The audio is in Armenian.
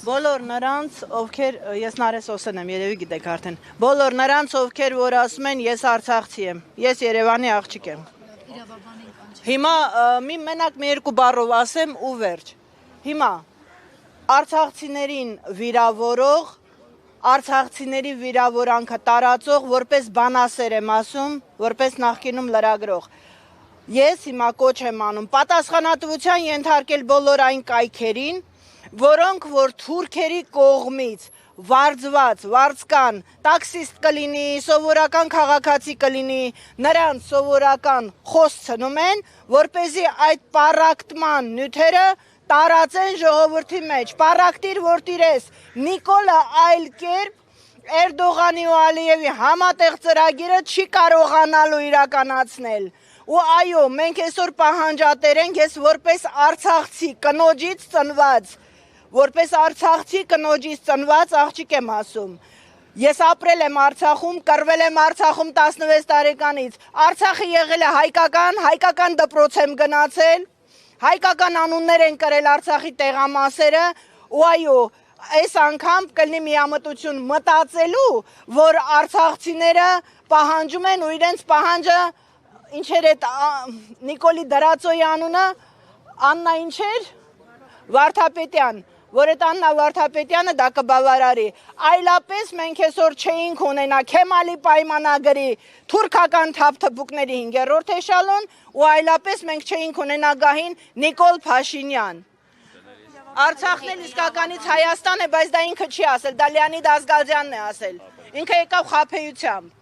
Բոլոր նրանց, ովքեր, ես Նարես Օսեն եմ, երևի գիտեք արդեն, բոլոր նրանց, ովքեր որ ասում են, ես Արցախցի եմ, ես Երևանի աղջիկ եմ։ Հիմա մի մենակ մի երկու բառով ասեմ ու վերջ։ Հիմա արցախցիներին վիրավորող, արցախցիների վիրավորանքը տարածող, որպես բանասեր եմ ասում, որպես նախկինում լրագրող։ Ես հիմա կոչ եմ անում պատասխանատվության ենթարկել բոլոր այն կայքերին, որոնք որ թուրքերի կողմից վարձված, վարձկան, տաքսիստ կլինի, սովորական քաղաքացի կլինի, նրանց սովորական խոս ցնում են, որպեսզի այդ պարակտման նյութերը տարածեն ժողովրդի մեջ։ Պարակտիր, որ տիրես, Նիկոլը այլ կերպ Էրդողանի ու Ալիևի համատեղ ծրագիրը չի կարողանալու իրականացնել։ Ու այո, մենք այսօր պահանջատեր ենք, ես որպես արցախցի կնոջից ծնված, որպես արցախցի կնոջից ծնված աղջիկ եմ ասում։ Ես ապրել եմ Արցախում, կռվել եմ Արցախում 16 տարեկանից։ Արցախը եղել է հայկական դպրոց եմ գնացել, հայկական անուններ են կրել Արցախի տեղամասերը, ու այո, այս անգամ կլինի միամտություն մտածելու, որ արցախցիները պահանջում են ու իրենց պահանջը ինչեր է Նիկոլի Դրածոյի անունը, Աննա ինչեր, Վարդապետյան, որ այդ Աննա Վարդապետյանը դա կբավարարի։ Այլապես մենք այսօր չէինք ունենա Քեմալի պայմանագրի թուրքական թափթփուկների 5-րդ էշալոն ու այլապես մենք չէինք ունենա գահին Նիկոլ Փաշինյան։ Արցախն էլ իսկականից Հայաստան է, բայց դա ինքը չի ասել, դա Լեոնիդ Ազգալյանն է ասել։ Ինքը եկավ խաբեությամբ։